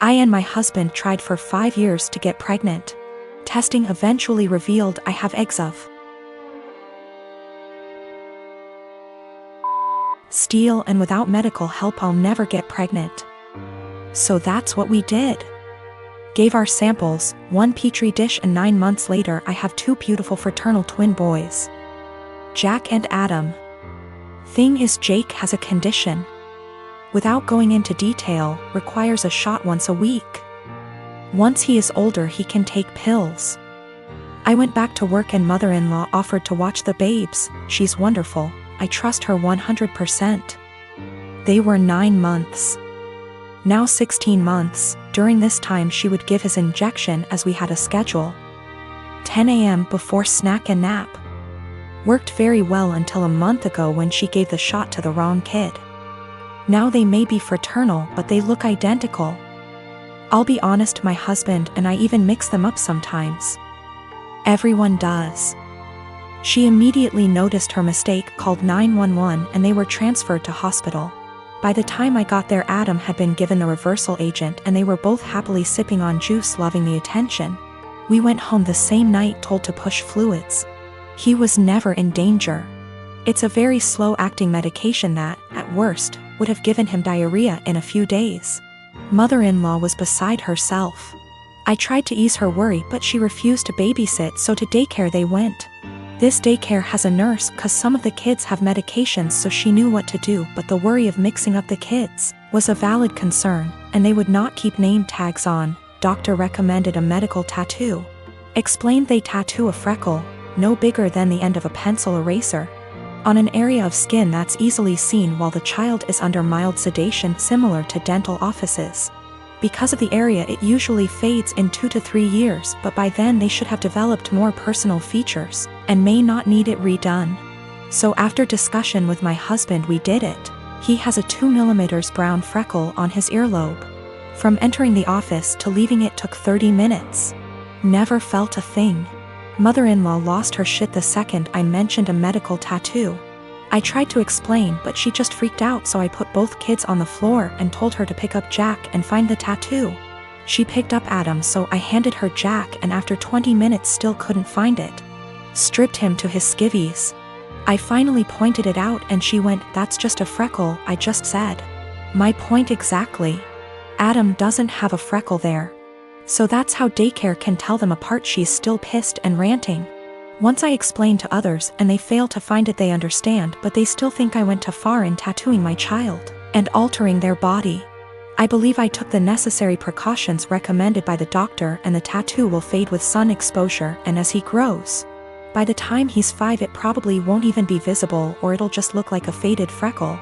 I and my husband tried for 5 years to get pregnant. Testing eventually revealed I have eggs of steel, and without medical help I'll never get pregnant. So that's what we did. Gave our samples, 1 petri dish, and 9 months later I have 2 beautiful fraternal twin boys, Jack and Adam. Thing is, Jake has a condition. Without going into detail, requires a shot once a week. Once he is older he can take pills. I went back to work and mother-in-law offered to watch the babes. She's wonderful. I trust her 100%. They were 9 months. Now 16 months. During this time she would give his injection as we had a schedule. 10 a.m. before snack and nap. Worked very well until a month ago when she gave the shot to the wrong kid. Now they may be fraternal but they look identical. I'll be honest, my husband and I even mix them up sometimes. Everyone does. She immediately noticed her mistake, called 911, and they were transferred to hospital. By the time I got there Adam had been given the reversal agent and they were both happily sipping on juice, loving the attention. We went home the same night told to push fluids. He was never in danger. It's a very slow-acting medication that, at worst, would have given him diarrhea in a few days. Mother-in-law was beside herself. I tried to ease her worry but she refused to babysit, so to daycare they went. This daycare has a nurse cause some of the kids have medications, so she knew what to do, but the worry of mixing up the kids was a valid concern, and they would not keep name tags on. Doctor recommended a medical tattoo. Explained they tattoo a freckle, no bigger than the end of a pencil eraser, on an area of skin that's easily seen while the child is under mild sedation, similar to dental offices. Because of the area it usually fades in 2 to 3 years, but by then they should have developed more personal features, and may not need it redone. So after discussion with my husband we did it. He has a 2 mm brown freckle on his earlobe. From entering the office to leaving it took 30 minutes. Never felt a thing. Mother-in-law lost her shit the second I mentioned a medical tattoo. I tried to explain but she just freaked out, so I put both kids on the floor and told her to pick up Jack and find the tattoo. She picked up Adam, so I handed her Jack, and after 20 minutes still couldn't find it. Stripped him to his skivvies. I finally pointed it out and she went, "That's just a freckle," I just said. My point exactly. Adam doesn't have a freckle there. So that's how daycare can tell them apart. She's still pissed and ranting. Once I explain to others and they fail to find it, they understand, but they still think I went too far in tattooing my child and altering their body. I believe I took the necessary precautions recommended by the doctor, and the tattoo will fade with sun exposure, and as he grows, by the time he's 5 it probably won't even be visible, or it'll just look like a faded freckle.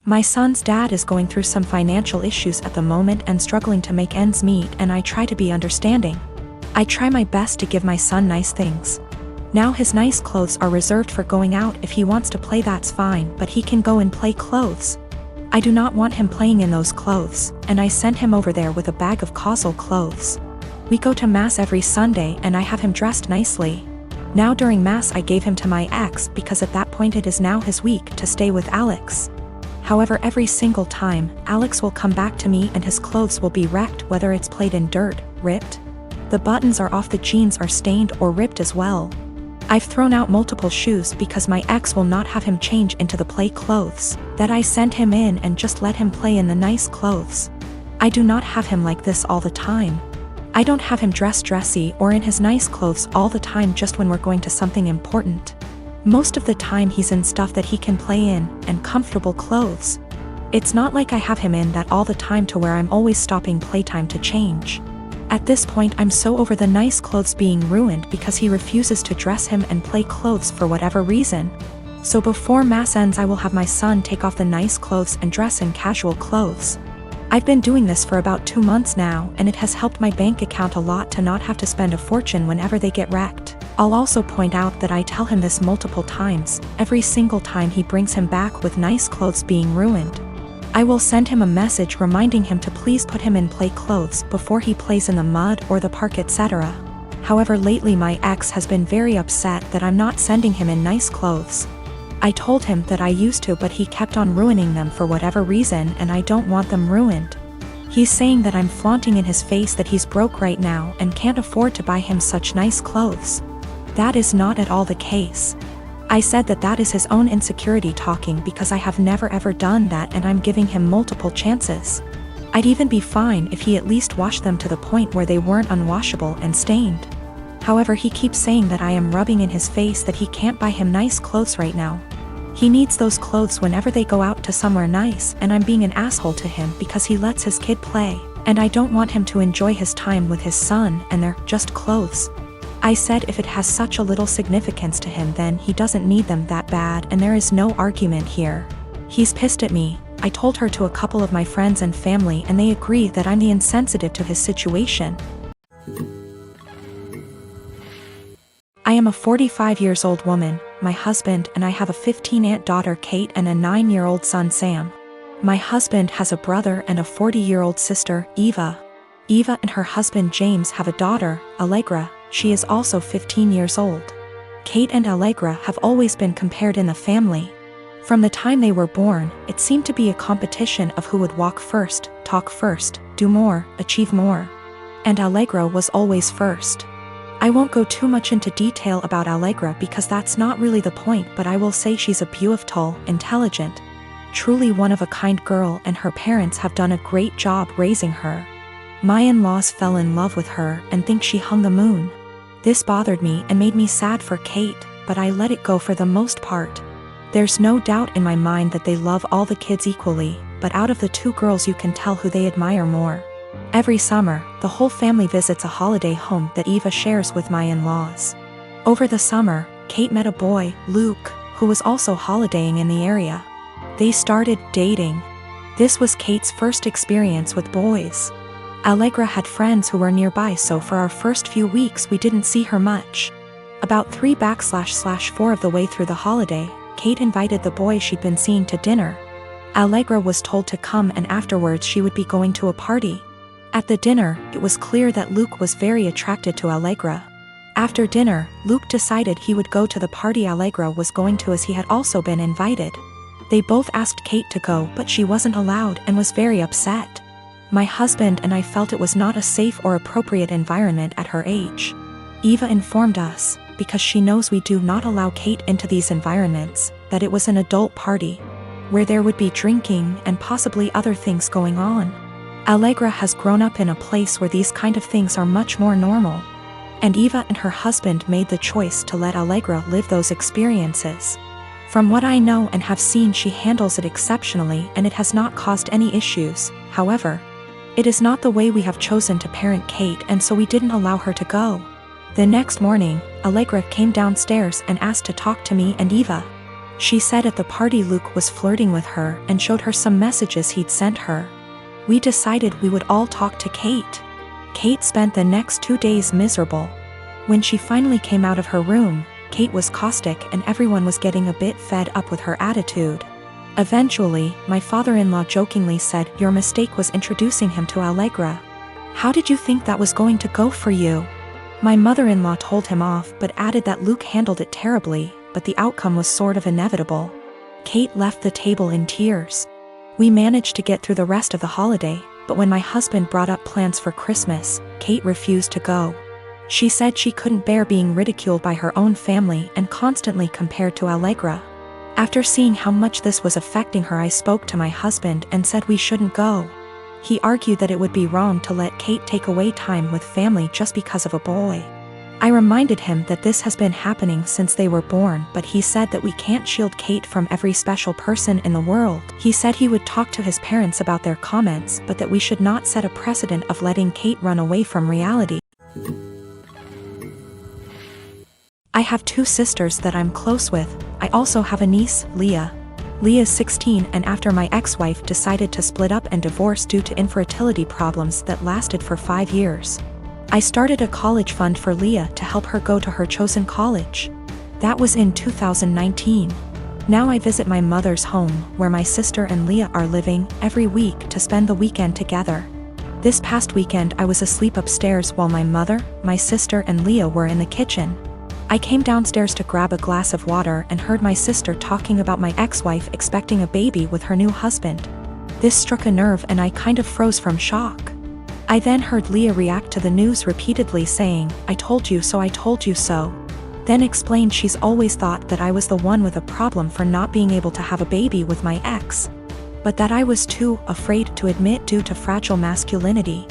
My son's dad is going through some financial issues at the moment and struggling to make ends meet, and I try to be understanding. I try my best to give my son nice things. Now his nice clothes are reserved for going out. If he wants to play, that's fine, but he can go and play clothes. I do not want him playing in those clothes, and I send him over there with a bag of causal clothes. We go to mass every Sunday and I have him dressed nicely. Now during mass I gave him to my ex because at that point it is now his week to stay with Alex. However, every single time, Alex will come back to me and his clothes will be wrecked, whether it's played in dirt, ripped. The buttons are off, the jeans are stained or ripped as well. I've thrown out multiple shoes because my ex will not have him change into the play clothes that I send him in and just let him play in the nice clothes. I do not have him like this all the time. I don't have him dressed dressy or in his nice clothes all the time, just when we're going to something important. Most of the time he's in stuff that he can play in, and comfortable clothes. It's not like I have him in that all the time to where I'm always stopping playtime to change. At this point I'm so over the nice clothes being ruined because he refuses to dress him and play clothes for whatever reason. So before mass ends I will have my son take off the nice clothes and dress in casual clothes. I've been doing this for about 2 months now, and it has helped my bank account a lot to not have to spend a fortune whenever they get wrecked. I'll also point out that I tell him this multiple times, every single time he brings him back with nice clothes being ruined. I will send him a message reminding him to please put him in play clothes before he plays in the mud or the park, etc. However, lately my ex has been very upset that I'm not sending him in nice clothes. I told him that I used to, but he kept on ruining them for whatever reason, and I don't want them ruined. He's saying that I'm flaunting in his face that he's broke right now and can't afford to buy him such nice clothes. That is not at all the case. I said that that is his own insecurity talking because I have never ever done that, and I'm giving him multiple chances. I'd even be fine if he at least washed them to the point where they weren't unwashable and stained. However, he keeps saying that I am rubbing in his face that he can't buy him nice clothes right now. He needs those clothes whenever they go out to somewhere nice, and I'm being an asshole to him because he lets his kid play, and I don't want him to enjoy his time with his son, and they're just clothes. I said if it has such a little significance to him, then he doesn't need them that bad, and there is no argument here. He's pissed at me. I told her to a couple of my friends and family, and they agree that I'm the insensitive to his situation. I am a 45 years old woman, my husband and I have a 15-aunt daughter Kate and a 9-year-old son Sam. My husband has a brother and a 40-year-old sister, Eva. Eva and her husband James have a daughter, Allegra. She is also 15 years old. Kate and Allegra have always been compared in the family. From the time they were born, it seemed to be a competition of who would walk first, talk first, do more, achieve more. And Allegra was always first. I won't go too much into detail about Allegra because that's not really the point, but I will say she's a beautiful, intelligent, truly one-of-a-kind girl, and her parents have done a great job raising her. My in-laws fell in love with her and think she hung the moon. This bothered me and made me sad for Kate, but I let it go for the most part. There's no doubt in my mind that they love all the kids equally, but out of the two girls you can tell who they admire more. Every summer, the whole family visits a holiday home that Eva shares with my in-laws. Over the summer, Kate met a boy, Luke, who was also holidaying in the area. They started dating. This was Kate's first experience with boys. Allegra had friends who were nearby, so for our first few weeks we didn't see her much. About 3/4 of the way through the holiday, Kate invited the boy she'd been seeing to dinner. Allegra was told to come, and afterwards she would be going to a party. At the dinner, it was clear that Luke was very attracted to Allegra. After dinner, Luke decided he would go to the party Allegra was going to as he had also been invited. They both asked Kate to go, but she wasn't allowed and was very upset. My husband and I felt it was not a safe or appropriate environment at her age. Eva informed us, because she knows we do not allow Kate into these environments, that it was an adult party, where there would be drinking and possibly other things going on. Allegra has grown up in a place where these kind of things are much more normal. And Eva and her husband made the choice to let Allegra live those experiences. From what I know and have seen, she handles it exceptionally and it has not caused any issues. However, it is not the way we have chosen to parent Kate, and so we didn't allow her to go. The next morning, Allegra came downstairs and asked to talk to me and Eva. She said at the party Luke was flirting with her and showed her some messages he'd sent her. We decided we would all talk to Kate. Kate spent the next 2 days miserable. When she finally came out of her room, Kate was caustic and everyone was getting a bit fed up with her attitude. Eventually, my father-in-law jokingly said, "Your mistake was introducing him to Allegra. How did you think that was going to go for you?" My mother-in-law told him off but added that Luke handled it terribly, but the outcome was sort of inevitable. Kate left the table in tears. We managed to get through the rest of the holiday, but when my husband brought up plans for Christmas, Kate refused to go. She said she couldn't bear being ridiculed by her own family and constantly compared to Allegra. After seeing how much this was affecting her, I spoke to my husband and said we shouldn't go. He argued that it would be wrong to let Kate take away time with family just because of a boy. I reminded him that this has been happening since they were born, but he said that we can't shield Kate from every special person in the world. He said he would talk to his parents about their comments, but that we should not set a precedent of letting Kate run away from reality. I have 2 sisters that I'm close with. I also have a niece, Leah. Leah's 16, and after my ex-wife decided to split up and divorce due to infertility problems that lasted for 5 years, I started a college fund for Leah to help her go to her chosen college. That was in 2019. Now I visit my mother's home, where my sister and Leah are living, every week to spend the weekend together. This past weekend I was asleep upstairs while my mother, my sister and Leah were in the kitchen. I came downstairs to grab a glass of water and heard my sister talking about my ex-wife expecting a baby with her new husband. This struck a nerve and I kind of froze from shock. I then heard Leah react to the news repeatedly saying, "I told you so, I told you so." Then explained she's always thought that I was the one with a problem for not being able to have a baby with my ex, but that I was too afraid to admit due to fragile masculinity.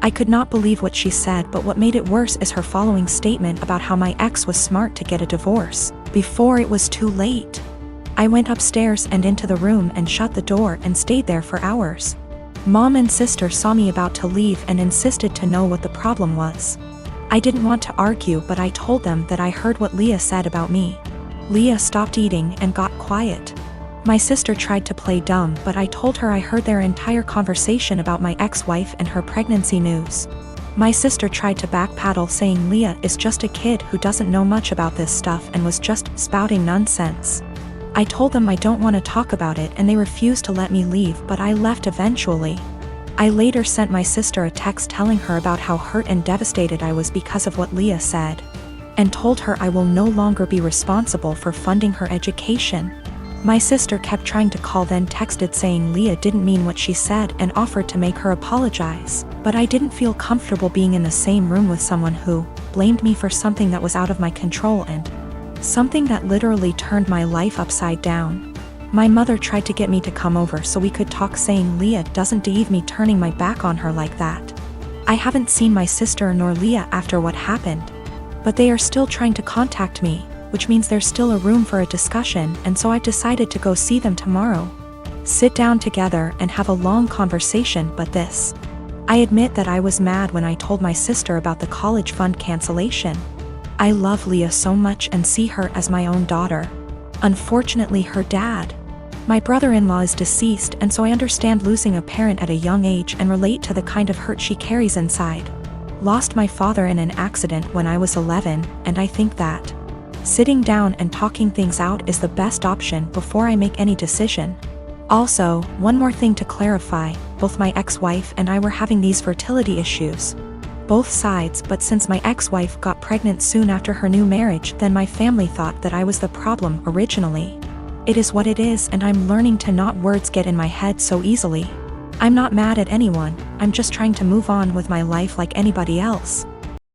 I could not believe what she said, but what made it worse is her following statement about how my ex was smart to get a divorce before it was too late. I went upstairs and into the room and shut the door and stayed there for hours. Mom and sister saw me about to leave and insisted to know what the problem was. I didn't want to argue, but I told them that I heard what Leah said about me. Leah stopped eating and got quiet. My sister tried to play dumb, but I told her I heard their entire conversation about my ex-wife and her pregnancy news. My sister tried to backpedal, saying Leah is just a kid who doesn't know much about this stuff and was just spouting nonsense. I told them I don't want to talk about it and they refused to let me leave, but I left eventually. I later sent my sister a text telling her about how hurt and devastated I was because of what Leah said, and told her I will no longer be responsible for funding her education. My sister kept trying to call, then texted saying Leah didn't mean what she said and offered to make her apologize, but I didn't feel comfortable being in the same room with someone who blamed me for something that was out of my control and something that literally turned my life upside down. My mother tried to get me to come over so we could talk, saying Leah doesn't deserve me turning my back on her like that. I haven't seen my sister nor Leah after what happened, but they are still trying to contact me, which means there's still a room for a discussion, and so I decided to go see them tomorrow. Sit down together and have a long conversation. But this, I admit that I was mad when I told my sister about the college fund cancellation. I love Leah so much and see her as my own daughter. Unfortunately, her dad, my brother-in-law, is deceased, and so I understand losing a parent at a young age and relate to the kind of hurt she carries inside. Lost my father in an accident when I was 11, and I think that sitting down and talking things out is the best option before I make any decision. Also, one more thing to clarify, both my ex-wife and I were having these fertility issues. Both sides, but since my ex-wife got pregnant soon after her new marriage, then my family thought that I was the problem originally. It is what it is, and I'm learning to not words get in my head so easily. I'm not mad at anyone, I'm just trying to move on with my life like anybody else.